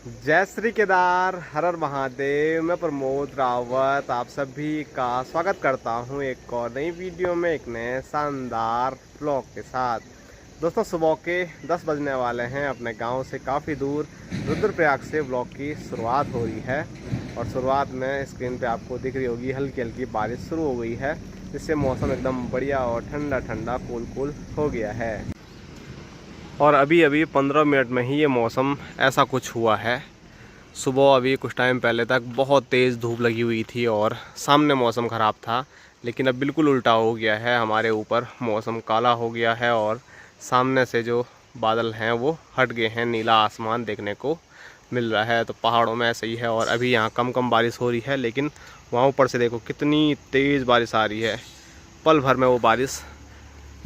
जय श्री केदार, हर हर महादेव। मैं प्रमोद रावत आप सभी का स्वागत करता हूं एक और नई वीडियो में, एक नए शानदार ब्लॉग के साथ। दोस्तों, सुबह के 10 बजने वाले हैं। अपने गांव से काफ़ी दूर रुद्रप्रयाग से ब्लॉग की शुरुआत हो रही है और शुरुआत में स्क्रीन पे आपको दिख रही होगी हल्की हल्की बारिश शुरू हो गई है, जिससे मौसम एकदम बढ़िया और ठंडा ठंडा कूल कूल हो गया है। और अभी अभी 15 मिनट में ही ये मौसम ऐसा कुछ हुआ है। सुबह अभी कुछ टाइम पहले तक बहुत तेज़ धूप लगी हुई थी और सामने मौसम ख़राब था, लेकिन अब बिल्कुल उल्टा हो गया है। हमारे ऊपर मौसम काला हो गया है और सामने से जो बादल हैं वो हट गए हैं, नीला आसमान देखने को मिल रहा है। तो पहाड़ों में ऐसे ही है और अभी यहाँ कम कम बारिश हो रही है, लेकिन वहाँ ऊपर से देखो कितनी तेज़ बारिश आ रही है। पल भर में वो बारिश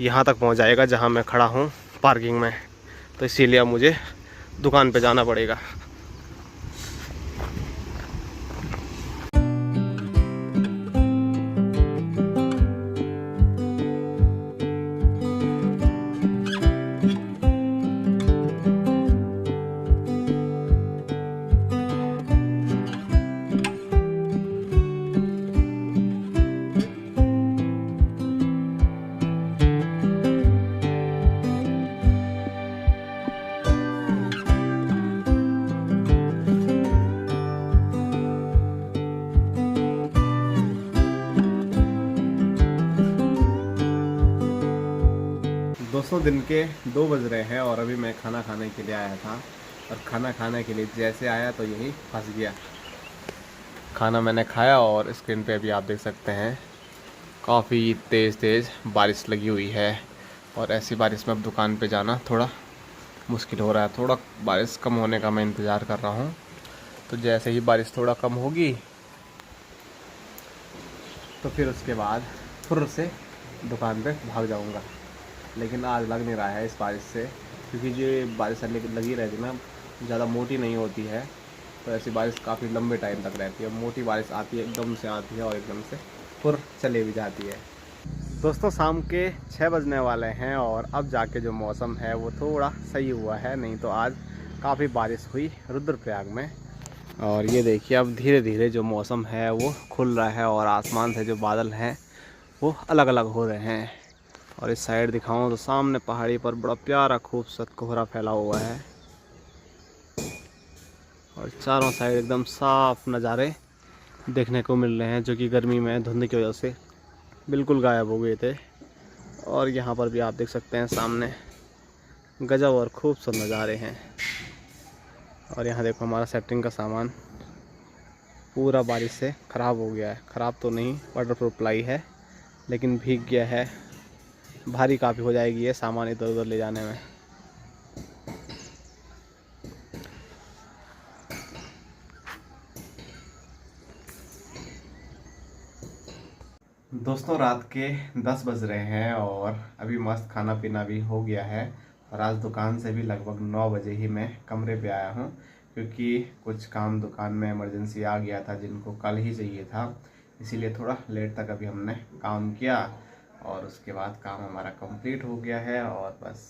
यहाँ तक पहुँच जाएगा जहाँ मैं खड़ा हूँ पार्किंग में। तो इसीलिए अब मुझे दुकान पे जाना पड़ेगा। दोस्तों, दिन के 2 बज रहे हैं और अभी मैं खाना खाने के लिए आया था। और खाना खाने के लिए जैसे आया तो यही फंस गया। खाना मैंने खाया और स्क्रीन पे अभी आप देख सकते हैं काफ़ी तेज़ तेज़ बारिश लगी हुई है। और ऐसी बारिश में अब दुकान पे जाना थोड़ा मुश्किल हो रहा है। थोड़ा बारिश कम होने का मैं इंतज़ार कर रहा हूँ। तो जैसे ही बारिश थोड़ा कम होगी तो फिर उसके बाद फुर्र से दुकान पे भाग जाऊँगा। लेकिन आज लग नहीं रहा है इस बारिश से, क्योंकि जो बारिश लगी रहती है ना, ज़्यादा मोटी नहीं होती है। तो ऐसी बारिश काफ़ी लंबे टाइम तक रहती है। मोटी बारिश आती है, एकदम से आती है और एकदम से फिर चले भी जाती है। दोस्तों, शाम के 6 बजने वाले हैं और अब जाके जो मौसम है वो थोड़ा सही हुआ है, नहीं तो आज काफ़ी बारिश हुई रुद्रप्रयाग में। और ये देखिए, अब धीरे धीरे जो मौसम है वो खुल रहा है और आसमान से जो बादल हैं वो अलग अलग हो रहे हैं। और इस साइड दिखाऊं तो सामने पहाड़ी पर बड़ा प्यारा खूबसूरत कोहरा फैला हुआ है और चारों साइड एकदम साफ नज़ारे देखने को मिल रहे हैं, जो कि गर्मी में धुंध की वजह से बिल्कुल गायब हो गए थे। और यहाँ पर भी आप देख सकते हैं सामने गजब और खूबसूरत नज़ारे हैं। और यहाँ देखो, हमारा सेटिंग का सामान पूरा बारिश से ख़राब हो गया है। ख़राब तो नहीं, वाटरप्रूफ प्लाई है, लेकिन भीग गया है। भारी काफ़ी हो जाएगी ये सामान इधर उधर ले जाने में। दोस्तों, रात के 10 बज रहे हैं और अभी मस्त खाना पीना भी हो गया है। और आज दुकान से भी लगभग 9 बजे ही मैं कमरे पे आया हूँ, क्योंकि कुछ काम दुकान में इमरजेंसी आ गया था जिनको कल ही चाहिए था। इसीलिए थोड़ा लेट तक अभी हमने काम किया और उसके बाद काम हमारा कंप्लीट हो गया है। और बस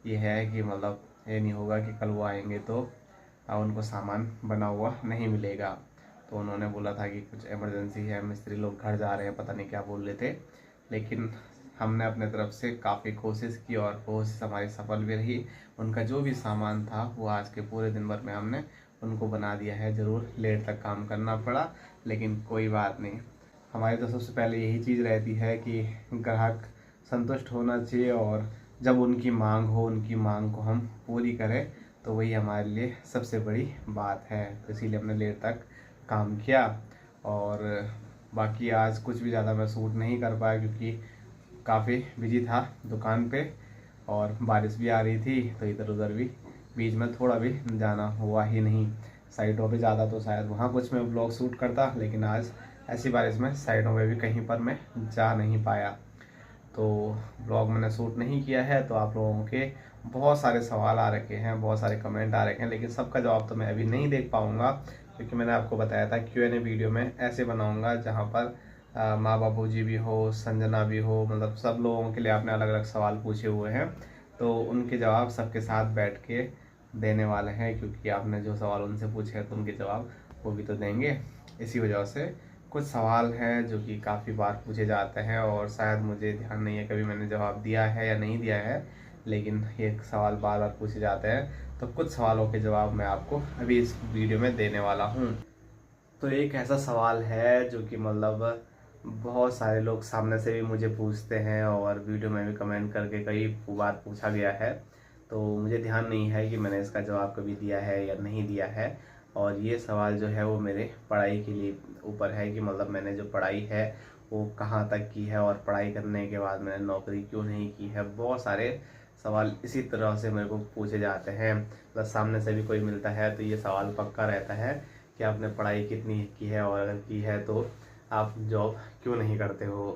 ये है कि मतलब ये नहीं होगा कि कल वो आएंगे तो उनको सामान बना हुआ नहीं मिलेगा। तो उन्होंने बोला था कि कुछ इमरजेंसी है, मिस्त्री लोग घर जा रहे हैं, पता नहीं क्या बोल रहे थे। लेकिन हमने अपने तरफ से काफ़ी कोशिश की और कोशिश हमारी सफल भी रही। उनका जो भी सामान था वो आज के पूरे दिन भर में हमने उनको बना दिया है। ज़रूर लेट तक काम करना पड़ा, लेकिन कोई बात नहीं। हमारी तो सबसे पहले यही चीज़ रहती है कि ग्राहक संतुष्ट होना चाहिए और जब उनकी मांग हो, उनकी मांग को हम पूरी करें, तो वही हमारे लिए सबसे बड़ी बात है। तो इसीलिए हमने लेट तक काम किया। और बाकी आज कुछ भी ज़्यादा मैं शूट नहीं कर पाया, क्योंकि काफ़ी बिजी था दुकान पे और बारिश भी आ रही थी, तो इधर उधर भी बीच में थोड़ा भी जाना हुआ ही नहीं। साइडों पे ज़्यादा तो शायद वहाँ कुछ मैं ब्लॉग शूट करता, लेकिन आज ऐसी बारिश में साइडों में भी कहीं पर मैं जा नहीं पाया, तो ब्लॉग मैंने शूट नहीं किया है। तो आप लोगों के बहुत सारे सवाल आ रखे हैं, बहुत सारे कमेंट आ रखे हैं, लेकिन सबका जवाब तो मैं अभी नहीं देख पाऊँगा, क्योंकि मैंने आपको बताया था Q&A वीडियो में ऐसे बनाऊँगा जहाँ पर माँ बापू जी भी हो, संजना भी हो, मतलब सब लोगों के लिए आपने अलग अलग सवाल पूछे हुए हैं, तो उनके जवाब सबके साथ बैठ के देने वाले हैं, क्योंकि आपने जो सवाल उनसे पूछे तो उनके जवाब वो भी तो देंगे। इसी वजह से कुछ सवाल हैं जो कि काफ़ी बार पूछे जाते हैं और शायद मुझे ध्यान नहीं है कभी मैंने जवाब दिया है या नहीं दिया है, लेकिन ये सवाल बार बार पूछे जाते हैं। तो कुछ सवालों के जवाब मैं आपको अभी इस वीडियो में देने वाला हूँ। तो एक ऐसा सवाल है जो कि मतलब बहुत सारे लोग सामने से भी मुझे पूछते हैं और वीडियो में भी कमेंट करके कई बार पूछा गया है। तो मुझे ध्यान नहीं है कि मैंने इसका जवाब कभी दिया है या नहीं दिया है। और ये सवाल जो है वो मेरे पढ़ाई के लिए ऊपर है कि मतलब मैंने जो पढ़ाई है वो कहाँ तक की है और पढ़ाई करने के बाद मैंने नौकरी क्यों नहीं की है। बहुत सारे सवाल इसी तरह से मेरे को पूछे जाते हैं, मतलब सामने से भी कोई मिलता है तो ये सवाल पक्का रहता है कि आपने पढ़ाई कितनी की है और अगर की है तो आप जॉब क्यों नहीं करते हो।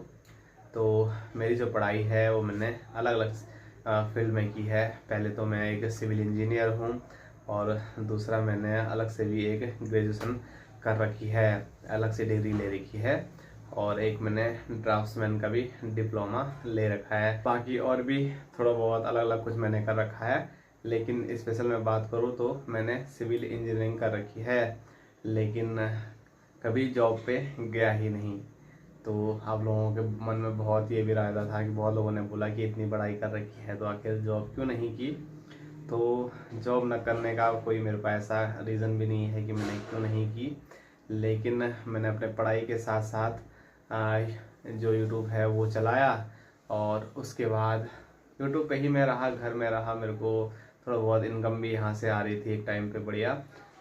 तो मेरी जो पढ़ाई है वो मैंने अलग अलग फील्ड में की है। पहले तो मैं एक सिविल इंजीनियर हूँ और दूसरा मैंने अलग से भी एक ग्रेजुएशन कर रखी है, अलग से डिग्री ले रखी है, और एक मैंने ड्राफ्ट्समैन का भी डिप्लोमा ले रखा है। बाकी और भी थोड़ा बहुत अलग अलग कुछ मैंने कर रखा है, लेकिन स्पेशल मैं बात करूँ तो मैंने सिविल इंजीनियरिंग कर रखी है, लेकिन कभी जॉब पे गया ही नहीं। तो आप लोगों के मन में बहुत ये भी रहता था कि बहुत लोगों ने बोला कि इतनी पढ़ाई कर रखी है तो आखिर जॉब क्यों नहीं की। तो जॉब न करने का कोई मेरे पास ऐसा रीज़न भी नहीं है कि मैंने क्यों नहीं की, लेकिन मैंने अपने पढ़ाई के साथ साथ जो यूट्यूब है वो चलाया और उसके बाद यूट्यूब पे ही मैं रहा, घर में रहा, मेरे को थोड़ा बहुत इनकम भी यहाँ से आ रही थी एक टाइम पे बढ़िया।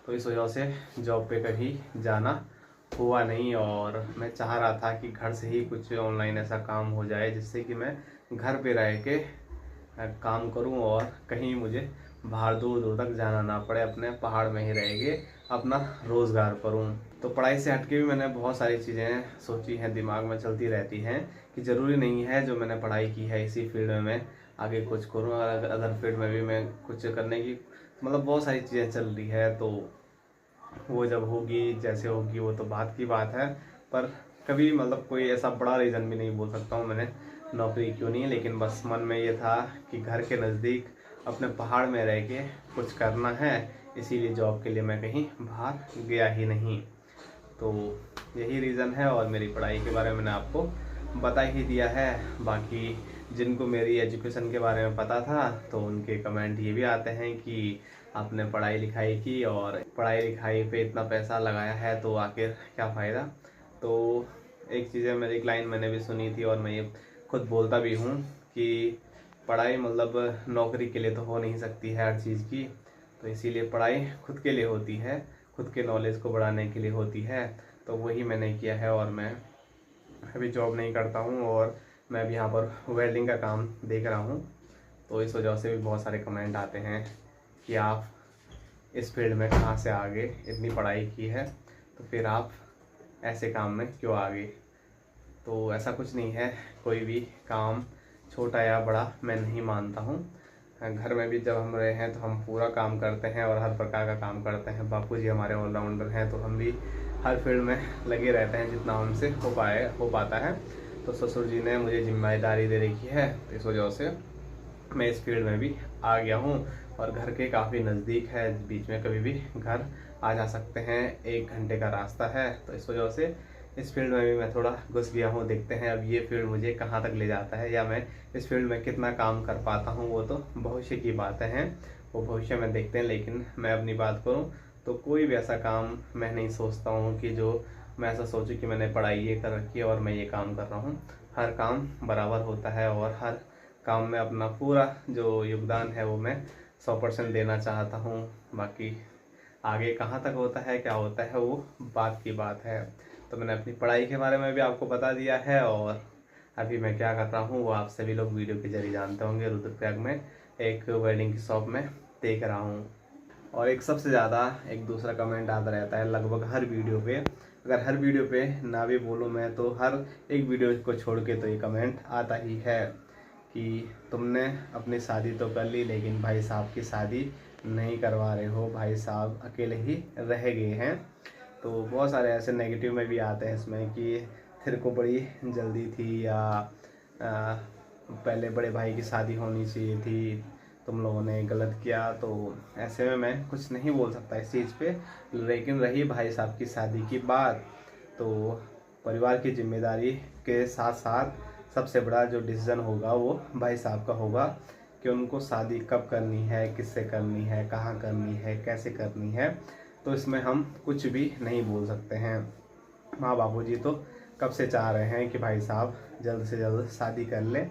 तो इस वजह से जॉब पे कभी जाना हुआ नहीं और मैं चाह रहा था कि घर से ही कुछ ऑनलाइन ऐसा काम हो जाए जिससे कि मैं घर पे रह के काम करूं और कहीं मुझे बाहर दूर दूर तक जाना ना पड़े, अपने पहाड़ में ही रह के अपना रोज़गार करूं। तो पढ़ाई से हटके भी मैंने बहुत सारी चीज़ें सोची हैं, दिमाग में चलती रहती हैं कि ज़रूरी नहीं है जो मैंने पढ़ाई की है इसी फील्ड में मैं आगे कुछ करूँ, और अदर फील्ड में भी मैं कुछ करने की मतलब बहुत सारी चीज़ें चल रही है। तो वो जब होगी जैसे होगी वो तो बात की बात है, पर कभी मतलब कोई ऐसा बड़ा रीज़न भी नहीं बोल सकता हूँ मैंने नौकरी क्यों नहीं, लेकिन बस मन में ये था कि घर के नज़दीक अपने पहाड़ में रह के कुछ करना है, इसीलिए जॉब के लिए मैं कहीं बाहर गया ही नहीं। तो यही रीज़न है और मेरी पढ़ाई के बारे में मैंने आपको बता ही दिया है। बाकी जिनको मेरी एजुकेशन के बारे में पता था तो उनके कमेंट ये भी आते हैं कि आपने पढ़ाई लिखाई की और पढ़ाई लिखाई पे इतना पैसा लगाया है तो आखिर क्या फ़ायदा। तो एक चीज़ है, मेरी एक लाइन मैंने भी सुनी थी और मैं ये खुद बोलता भी हूँ कि पढ़ाई मतलब नौकरी के लिए तो हो नहीं सकती है हर चीज़ की, तो इसीलिए पढ़ाई खुद के लिए होती है, खुद के नॉलेज को बढ़ाने के लिए होती है। तो वही मैंने किया है और मैं अभी जॉब नहीं करता हूँ और मैं अभी यहाँ पर वेल्डिंग का काम देख रहा हूँ। तो इस वजह से भी बहुत सारे कमेंट आते हैं कि आप इस फील्ड में कहाँ से आ गए, इतनी पढ़ाई की है तो फिर आप ऐसे काम में क्यों आ गए। तो ऐसा कुछ नहीं है, कोई भी काम छोटा या बड़ा मैं नहीं मानता हूँ। घर में भी जब हम रहे हैं तो हम पूरा काम करते हैं और हर प्रकार का काम करते हैं। बापूजी हमारे ऑलराउंडर हैं तो हम भी हर फील्ड में लगे रहते हैं जितना हमसे हो पाता है। तो ससुर जी ने मुझे जिम्मेदारी दे रखी है, तो इस वजह से मैं इस फील्ड में भी आ गया हूँ और घर के काफ़ी नज़दीक है, बीच में कभी भी घर आ जा सकते हैं, 1 घंटे का रास्ता है। तो इस वजह से इस फील्ड में भी मैं थोड़ा घुस गया हूँ। देखते हैं अब ये फील्ड मुझे कहाँ तक ले जाता है या मैं इस फील्ड में कितना काम कर पाता हूँ, वो तो भविष्य की बातें हैं, वो भविष्य में देखते हैं। लेकिन मैं अपनी बात करूँ तो कोई भी ऐसा काम मैं नहीं सोचता हूँ कि जो मैं ऐसा सोचूं कि मैंने पढ़ाई ये कर रखी है और मैं ये काम कर रहा हूँ। हर काम बराबर होता है और हर काम में अपना पूरा जो योगदान है वो मैं 100% देना चाहता हूँ। बाकी आगे कहाँ तक होता है क्या होता है वो बात की बात है। तो मैंने अपनी पढ़ाई के बारे में भी आपको बता दिया है और अभी मैं क्या कर रहा हूँ वो आप सभी लोग वीडियो के जरिए जानते होंगे। रुद्रप्रयाग में एक वेल्डिंग की शॉप में देख रहा हूँ। और एक सबसे ज़्यादा एक दूसरा कमेंट आता रहता है लगभग हर वीडियो पे, अगर हर वीडियो पे ना भी बोलूँ मैं तो हर एक वीडियो को छोड़ के तो ये कमेंट आता ही है कि तुमने अपनी शादी तो कर ली लेकिन भाई साहब की शादी नहीं करवा रहे हो, भाई साहब अकेले ही रह गए हैं। तो बहुत सारे ऐसे नेगेटिव में भी आते हैं इसमें कि तेरे को बड़ी जल्दी थी या पहले बड़े भाई की शादी होनी चाहिए थी, तुम लोगों ने गलत किया। तो ऐसे में मैं कुछ नहीं बोल सकता इस चीज़ पे। लेकिन रही भाई साहब की शादी की बात, तो परिवार की जिम्मेदारी के साथ साथ सबसे बड़ा जो डिसीज़न होगा वो भाई साहब का होगा कि उनको शादी कब करनी है, किससे करनी है, कहाँ करनी है, कैसे करनी है। तो इसमें हम कुछ भी नहीं बोल सकते हैं। माँ बापू जी तो कब से चाह रहे हैं कि भाई साहब जल्द से जल्द शादी कर ले,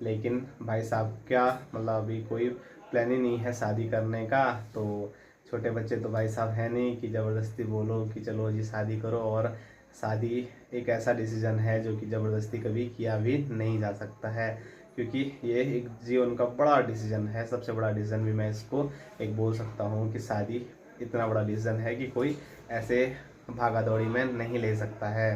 लेकिन भाई साहब क्या मतलब अभी कोई प्लान ही नहीं है शादी करने का। तो छोटे बच्चे तो भाई साहब हैं नहीं कि ज़बरदस्ती बोलो कि चलो जी शादी करो। और शादी एक ऐसा डिसीज़न है जो कि ज़बरदस्ती कभी किया भी नहीं जा सकता है, क्योंकि ये एक जीवन का बड़ा डिसीज़न है, सबसे बड़ा डिसीज़न भी मैं इसको एक बोल सकता हूँ कि शादी इतना बड़ा डिसीज़न है कि कोई ऐसे भागा दौड़ी में नहीं ले सकता है।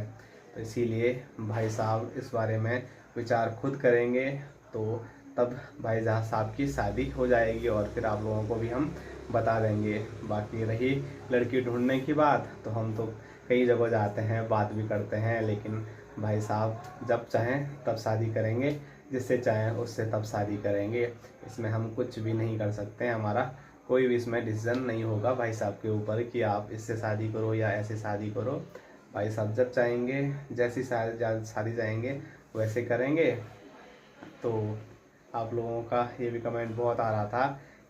तो इसीलिए भाई साहब इस बारे में विचार खुद करेंगे, तो तब भाई साहब की शादी हो जाएगी और फिर आप लोगों को भी हम बता देंगे। बाकी रही लड़की ढूंढने की बात, तो हम तो कई जगह जाते हैं, बात भी करते हैं, लेकिन भाई साहब जब चाहें तब शादी करेंगे, जिससे चाहें उससे तब शादी करेंगे। इसमें हम कुछ भी नहीं कर सकते हैं, हमारा कोई भी इसमें डिसीज़न नहीं होगा भाई साहब के ऊपर कि आप इससे शादी करो या ऐसे शादी करो। भाई साहब जब चाहेंगे, जैसी शादी चाहेंगे वैसे करेंगे। तो आप लोगों का ये भी कमेंट बहुत आ रहा था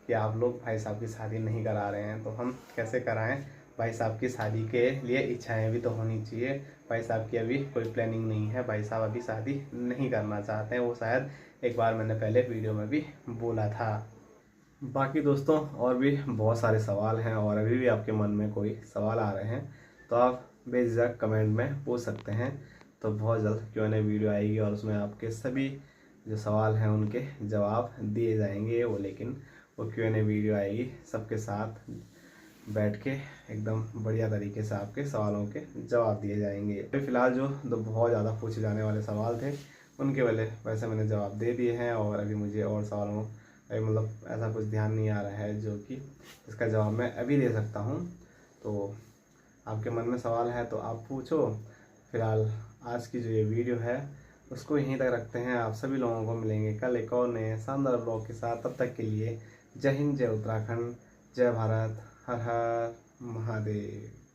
कि आप लोग भाई साहब की शादी नहीं करा रहे हैं, तो हम कैसे कराएं। भाई साहब की शादी के लिए इच्छाएं भी तो होनी चाहिए। भाई साहब की अभी कोई प्लानिंग नहीं है, भाई साहब अभी शादी नहीं करना चाहते हैं। वो शायद एक बार मैंने पहले वीडियो में भी बोला था। बाकी दोस्तों और भी बहुत सारे सवाल हैं, और अभी भी आपके मन में कोई सवाल आ रहे हैं तो आप बेझिझक कमेंट में पूछ सकते हैं। तो बहुत जल्द Q&A वीडियो आएगी और उसमें आपके सभी जो सवाल हैं उनके जवाब दिए जाएंगे। लेकिन वो Q&A वीडियो आएगी, सबके साथ बैठ के एकदम बढ़िया तरीके से आपके सवालों के जवाब दिए जाएंगे। तो फिलहाल जो बहुत ज़्यादा पूछे जाने वाले सवाल थे उनके वैसे मैंने जवाब दे दिए हैं, और अभी मुझे और सवालों मतलब ऐसा कुछ ध्यान नहीं आ रहा है जो कि इसका जवाब मैं अभी दे सकता हूँ। तो आपके मन में सवाल है तो आप पूछो। फिलहाल आज की जो ये वीडियो है उसको यहीं तक रखते हैं। आप सभी लोगों को मिलेंगे कल एक और नए शानदार ब्लॉग के साथ। तब तक के लिए जय हिंद, जय उत्तराखंड, जय भारत, हर हर महादेव।